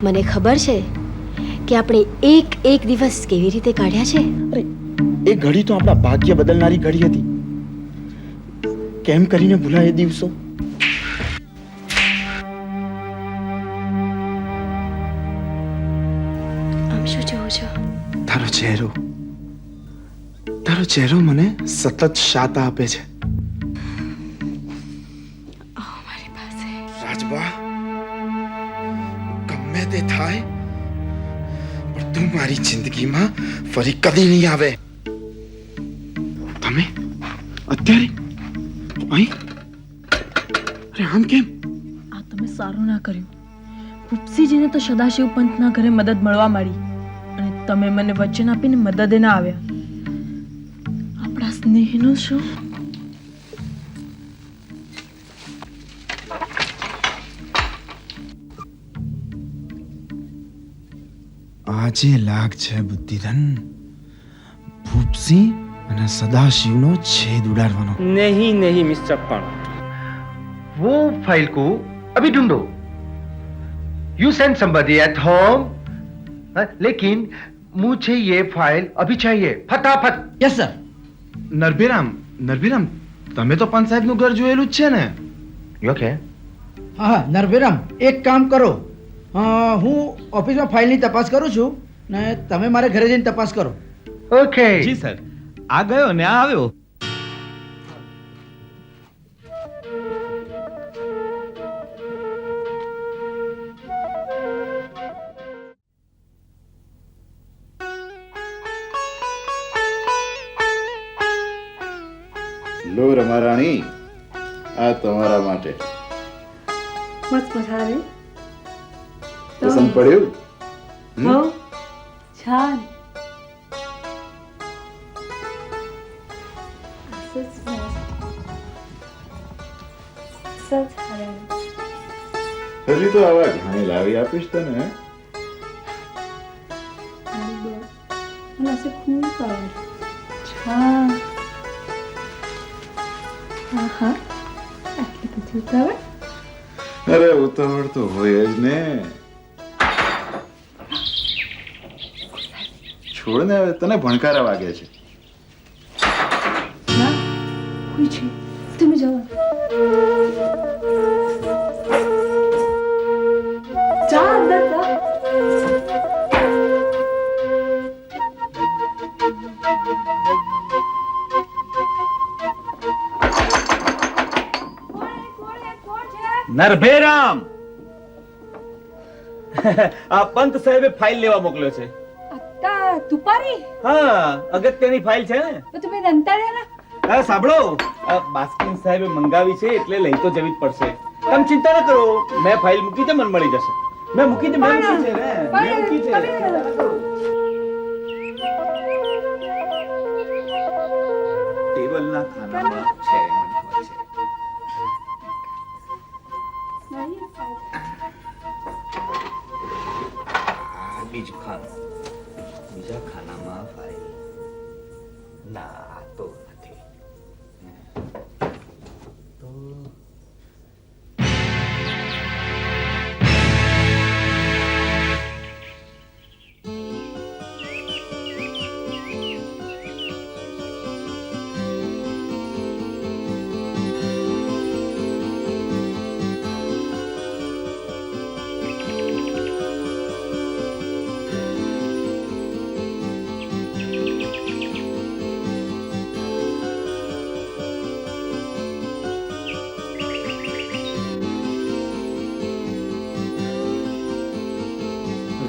મને ખબર છે કે આપણે એક એક દિવસ કેવી રીતે કાઢ્યા છે. અરે એ ઘડી તો આપણા ભાગ્ય બદલનારી ઘડી હતી. કેમ કરીને ભૂલાય એ દિવસો? આમ શું જોવો છો? તારો ચહેરો મને સતત શાતા આપે છે. મારી પાસે રાજબા, ગમે તે થાય પણ તું મારી જિંદગીમાં ફરી કદી નહીં આવે. તમે અત્યારે અહીં? અરે આમ કેમ? આ તમે સારું ના કર્યું. ભૂપસીજીને તો સદાશિવ પંતના ઘરે મદદ મળવા મળી અને તમે મને વચન આપીને મદદે ના આવ્યા. આપણા સ્નેહનું શું? આજે લાગ છે બુદ્ધિધન, ભૂપસી અને સદાશિવનો છેદ ઉડાડવાનો. नहीं नहीं मिस्टर पंत, वो फाइल को अभी ढूंढो. You send somebody at home. लेकिन मुझे ये फाइल अभी चाहिए फटाफट. Yes sir. નરભીરામ, તમે તો પંત સાહેબનું ઘર જોયેલું જ છે ને? You okay? હા નરભીરામ, એક કામ કરો, હું ઓફિસમાં ફાઇલની તપાસ કરું છું ને તમે મારા ઘરે જઈને તપાસ કરો. Okay. जी सर, आ गयो ने आ આવ્યો. લો રમારાણી, આ તમારા માટે. મસ્ત મજા આવે. પસંદ પડ્યું? હો છાન. હજી તો આવા ઘણી લાવી આપીશ તને. હે? મને ऐसे खून पर छान. આહા, આટલી બધી ઉતાવળ? અરે ઉતાવળ તો હોય જ ને. છોડ ને, હવે તને ભણકારા વાગે છે. ના કોઈ છે, તમે જાઓ. જા અંદર જા. નરભેરામ, આ પંત સાહેબે ફાઇલ લેવા મોકલ્યો છે. અક્કા તુપારી હા, અગત્યની ફાઇલ છે ને. તો તમે રંતાડ્યા. હા સાંભળો, આ બાસ્કિન સાહેબે મંગાવી છે એટલે લઈ તો જવી જ પડશે. તમે ચિંતા ન કરો, મેં ફાઇલ મૂકી છે, મને મળી જશે. મેં મૂકી છે ને, મેં મૂકી છે. ચિંતા ન કરો. ટેબલના ખાનામાં છે, મને ખબર છે. આ બીજું ખાનું, બીજા ખાનામાં ફાઇલ. ના, આ તો નથી. તો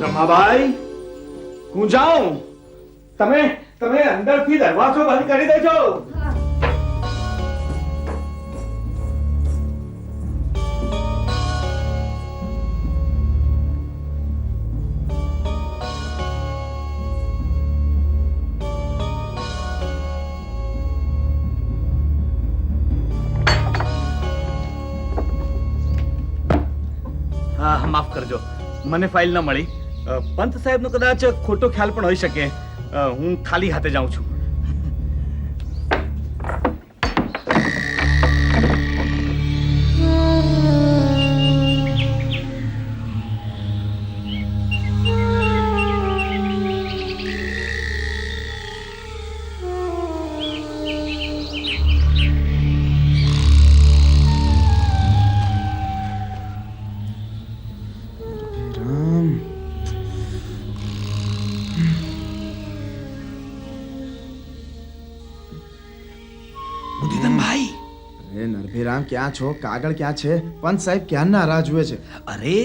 રમાબાઈ, હું જાઉં. તમે અંદરથી દરવાજો બંધ કરી દેજો. હા, માફ કરજો, મને ફાઇલ ન મળી. પંત સાહેબનો કદાચ ખોટો ખ્યાલ પણ હોઈ શકે. હું ખાલી હાથે જાઉં છું. અરે નરભીરામ ક્યાં છો? કાગળ ક્યાં છે? પંત સાહેબ ક્યારના રાહ જુએ છે. અરે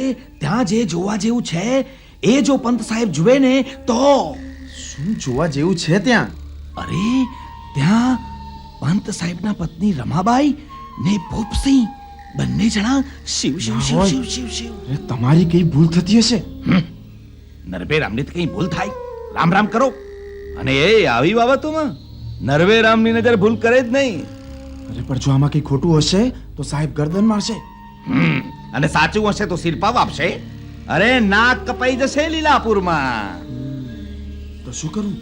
ત્યાં જે જોવા જેવું છે એ જો પંત સાહેબ જુએ ને તો શું જોવા જેવું છે ત્યાં? અરે ત્યાં પંત સાહેબના પત્ની રમાબાઈ ને ભૂપસિંહ બંને જણા શિવ શિવ શિવ હોય. શિવ શિવ શિવ. અરે તમારી કઈ ભૂલ થતી હશે. નરવે રામને તો કઈ ભૂલ થાય રામ રામ કરો. અને એ આવી બાબતોમાં નરવે રામની નજર ભૂલ કરે જ નહીં. અરે પણ જો આમાં કઈ ખોટું હશે તો સાહેબ ગરદન મારશે. અને સાચું હશે તો સિરપાવ આપશે. અરે નાક કપાઈ જશે લીલાપુરમાં. તો શું કરું?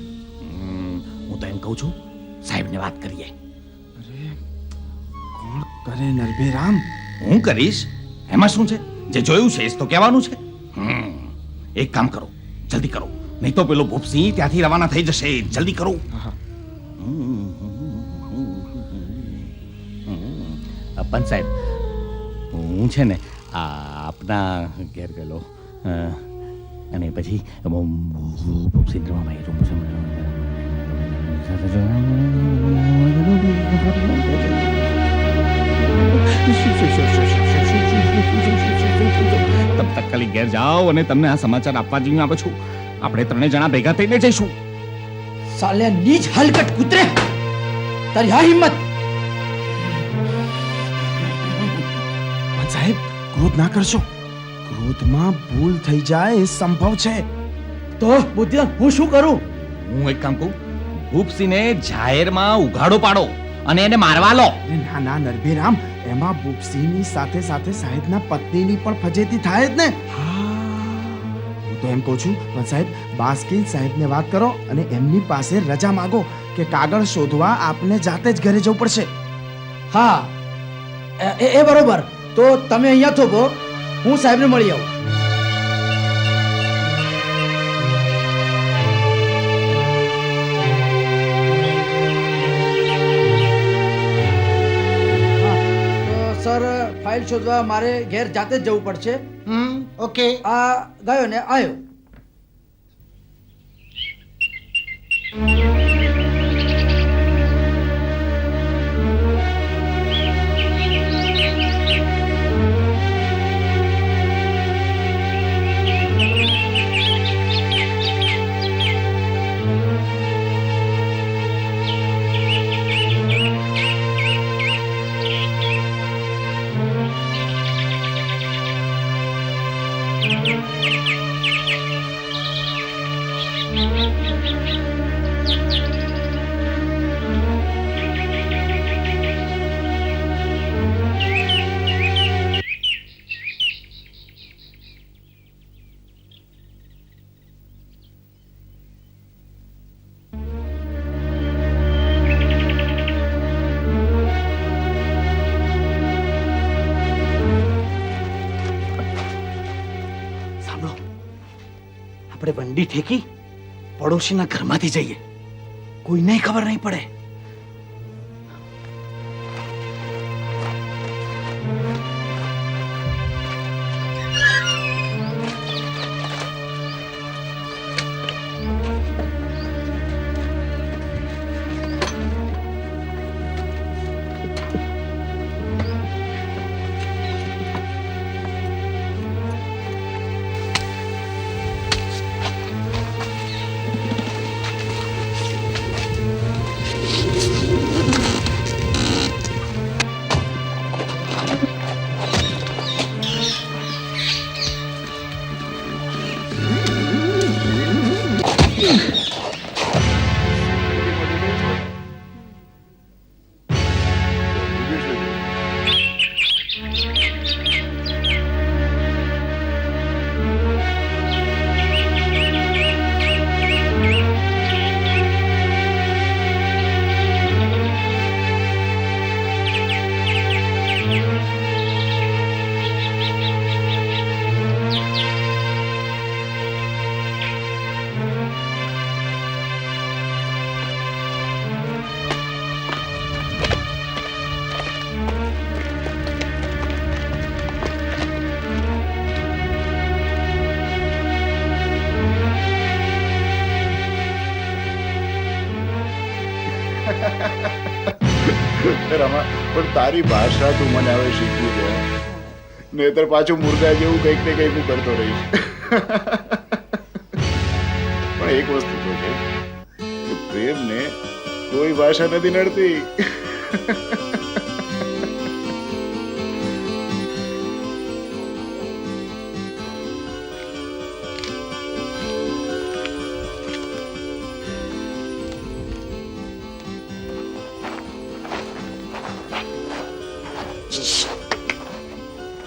હું તો એમ કહું છું સાહેબને વાત કરીએ. કોણ કરે નરભીરામ? હું કરીશ એમાં શું છે? જે જોયું છે એ જ તો કહેવાનું છે. એક કામ કરો જલ્દી કરો નહીં તો પેલો ભૂપસિંહ ત્યાંથી રવાના થઈ જશે. જલ્દી કરો. પંત સાહેબ હું છે ને આપના ઘેર ગયેલો અને પછી ભૂપસિંહ તબ તક ખાલી ઘેર જાઓ અને તમને આ સમાચાર આપવા જઈને આવે છું. આપણે ત્રણે જણા ભેગા થઈને જઈશું. સાલ્યા નીચ હલકટ કૂતરે, તારી આ હિંમત! પંત સાહેબ ક્રોધ ના કરશો. ક્રોધમાં ભૂલ થઈ જાય એ સંભવ છે. તો બુદ્ધિમાન હું શું કરું? હું એક કામ કહું ભૂપસિંહને જાહેરમાં ઉઘાડો પાડો અને એને મારવા લો. અરે ના ના નરભીરામ, એમાં ભૂપસિંહની સાથે સાથે સાહેબના પત્નીની પણ ફજેતી થાય જ ને. હું તો એમ કહું છું પણ સાહેબ બાસ્કીન સાહેબને વાત કરો અને એમની પાસે રજા માંગો કે કાગળ શોધવા આપને જાતે જ ઘરે જવું પડશે. હા એ બરોબર. તો તમે અહીંયા થોભો, હું સાહેબને મળી આવું. હા, તો સર ફાઇલ શોધવા મારે ઘેર જાતે જ જવું પડશે. ઓકે. આ ગયો ને આવ્યો. સાંભળો આપણે બંડી ઠેકી પડોશીના ઘરમાંથી જઈએ. કોઈને ખબર નહીં પડે. પણ તારી ભાષા તું મને હવે શીખવી દે, નહીતર પાછું મુર્ગા જેવું કંઈક ને કંઈક હું કરતો રહીશ. પણ એક વસ્તુ તો છે કે પ્રેમને કોઈ ભાષા નથી નડતી.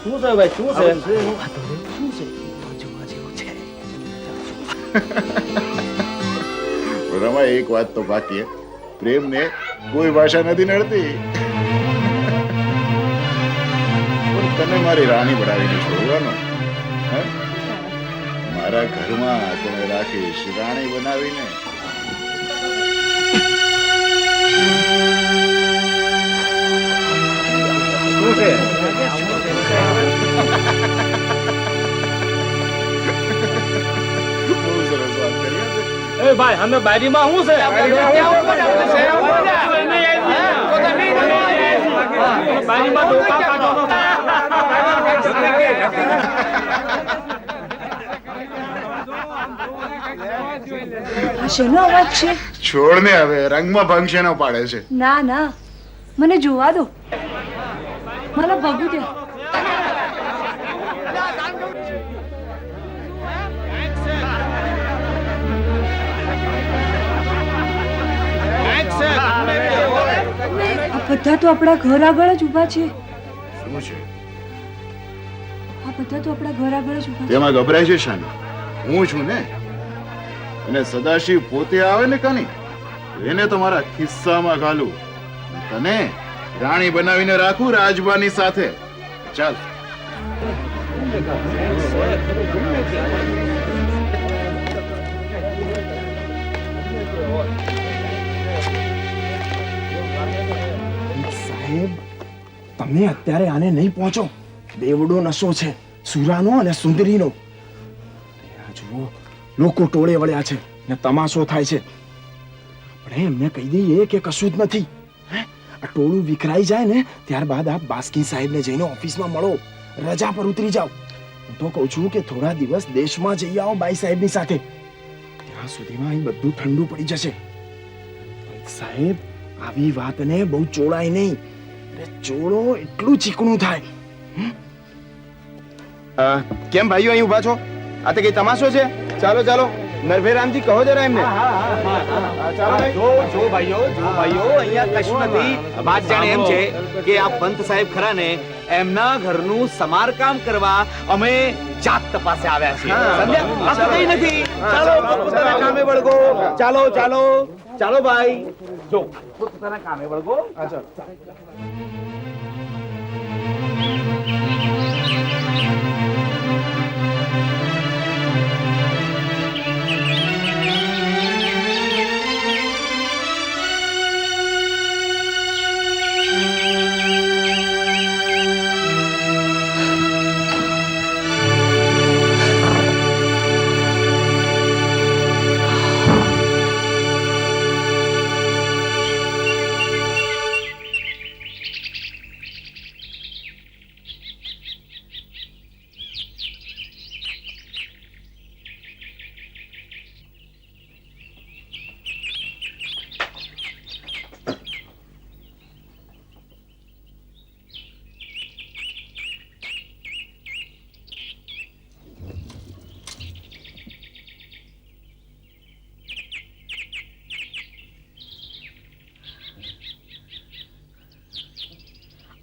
શું છે ભાઈ, શું છે? રમા, એક વાત તો બાકી હે, પ્રેમને કોઈ ભાષા નથી નડતી. પણ તને મારી રાણી બનાવીને છોડવાનો, હે? મારા ઘરમાં તને રાખીશ રાણી બનાવીને. શું છે? બહુ સરસ વાત કરી હો તે. એ ભાઈ, અમે બારીમાં શું છે? બારીમાં ડોકા કાઢો. આ શેનો અવાજ છે? છોડ ને હવે, રંગમાં ભંગ શેનો પાડે છે? ના ના, મને જોવા દો. મને ભગું દે. આ બધા તો આપણા ઘર આગળ જ ઊભા છે. શું છે આ બધા તો આપણા ઘર આગળ જ ઊભા છે. તેમાં ગભરાય છે શાની? હું છું ને. અને સદાશિવ પોતે આવે ને કાની, એને તો મારા ખિસ્સામાં ઘાલું, તને રાણી બનાવીને રાખું રાજબાની સાથે. ચાલ. સાહેબ, તમે અત્યારે આને નહીં પહોંચો. બેવડો નશો છે સુરાનો અને સુંદરીનો. આ જુઓ, લોકો ટોળે વળ્યા છે ને તમાશો થાય છે. આપણે એમને કહી દઈએ કે કશું જ નથી. આ ટોળું વિખરાઈ જાય ને ત્યારબાદ આપ બાસ્કીન સાહેબને જઈને ઓફિસમાં મળો, રજા પર ઉતરી જાઓ. હું તો કહું છું કે થોડા દિવસ દેશમાં જઈ આવો બાઈ સાહેબની સાથે. ત્યાં સુધીમાં અહીં બધું ઠંડુ પડી જશે. સાહેબ, આવી વાતને બહુ ચોળાય નહીં. ચોળો એટલું ચીકણું થાય. કેમ ભાઈઓ અહીં ઊભા છો? આ તો કઈ તમાશો છે? ચાલો ચાલો, નરભેરામજી કહો જરા એમને. જો ભાઈઓ, અહીંયા કશું નથી. વાત જાણે એમ છે કે આ પંત સાહેબ ખરા ને, એમના ઘરનું સમારકામ કરવા અમે જાત તપાસે આવ્યા છીએ. સમજ્યા? બાકી કંઈ નથી. ચાલો પોતાના કામે વળગો. ચાલો ચાલો ચાલો ભાઈ, જો પોતાના કામે વળગો.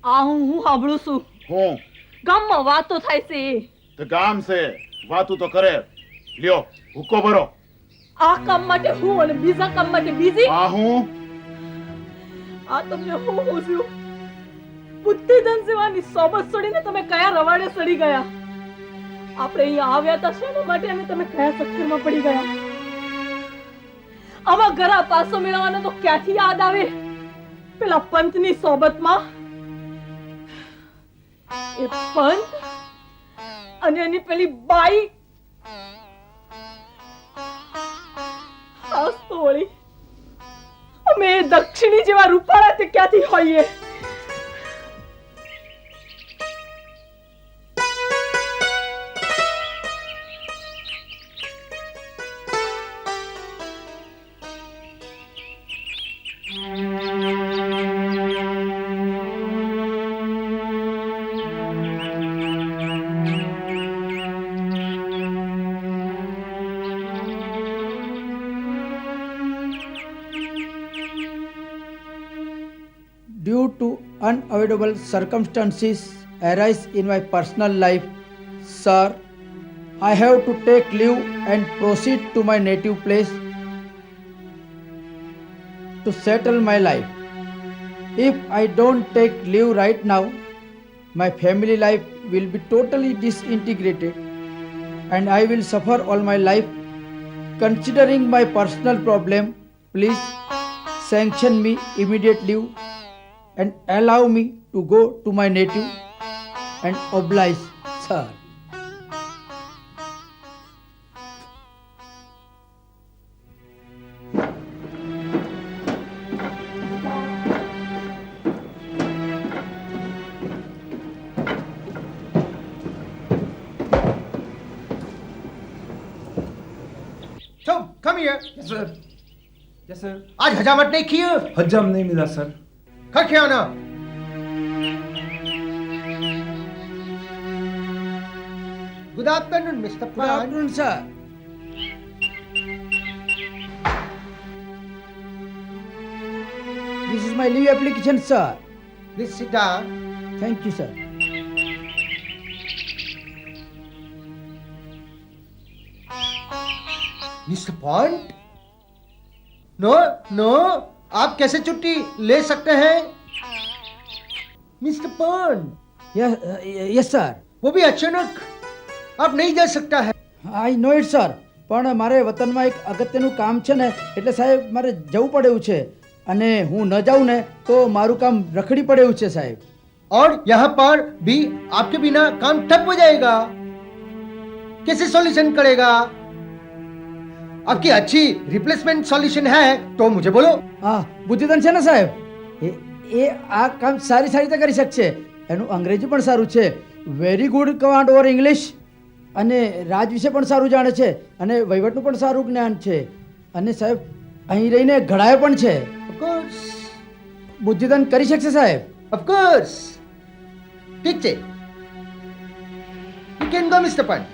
આ હું સાંભળું છું. હું ગામમાં વાતો થાય છે. તો ગામ છે, વાતું તો કરે. લ્યો હુક્કો ભરો. આ કામ માટે હું અને બીજા કામ માટે બીજી. આ હું આ તમને હું પૂછ્યું? બુદ્ધિધન સેવાની સોબત છોડીને તમે કયા રવાડે સડી ગયા? આપણે અહીંયા આવ્યા હતા શેના માટે અને તમે કયા ચક્કરમાં પડી ગયા? આમાં ઘરા પાસો મેળવવાનો તો ક્યાંથી યાદ આવે? પેલા પંતની સોબતમાં એ પંત અને એની પેલી બાઈ ખાસ તો વળી અમે દક્ષિણી જેવા રૂપાળા તે ક્યાંથી હોઈએ? unavoidable circumstances arise in my personal life, sir, I have to take leave and proceed to my native place to settle my life. If I don't take leave right now, my family life will be totally disintegrated and I will suffer all my life. Considering my personal problem, please sanction me immediate leave and allow me to go to my native and oblige, sir. So, come here. Yes sir, yes sir. आज हजामत नहीं की है? हजम नहीं मिला sir. खा के आना। Good afternoon, Mr. Good Pan. afternoon, sir. This is my leave application, sir. Please sit down. Thank you, sir. Mr. Pond? No, no. आप कैसे छुट्टी ले सकते हैं? Mr. Pond, Yes, sir. वो भी अचानक आप नहीं जा सकता है. આઈ નો ઇટ સર, પણ મારે વતનમાં એક અગત્યનું કામ છે ને, એટલે સાહેબ મારે જવું પડે એવું છે, અને હું ન જાઉં ને તો મારું કામ રખડી પડે એવું છે સાહેબ. और यहाँ पर भी आपके बिना काम ठप हो जाएगा. कैसे सॉल्यूशन करेगा? आपकी अच्छी रिप्लेसमेंट सॉल्यूशन है तो मुझे बोलो. હા, બુદ્ધિધન છે ને સાહેબ, એ આ કામ સારી રીતે કરી શકશે. એનું અંગ્રેજી પણ સારું છે, very good command over English, અને રાજ વિશે પણ સારું જાણે છે, અને વહીવટનું પણ સારું જ્ઞાન છે, અને સાહેબ અહીં રહીને ઘડાયો પણ છે. Of course, બુદ્ધિધન કરી શકશે સાહેબ. of course. ઠીક છે. You can go, Mr. Pan.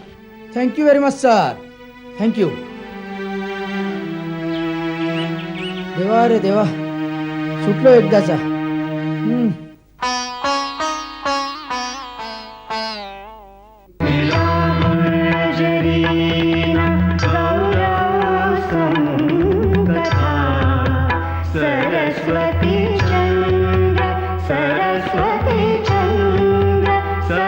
Thank you very much sir, thank you. देवा रे देवा, सुटलो एकदाचा. सरस्वती चंद्र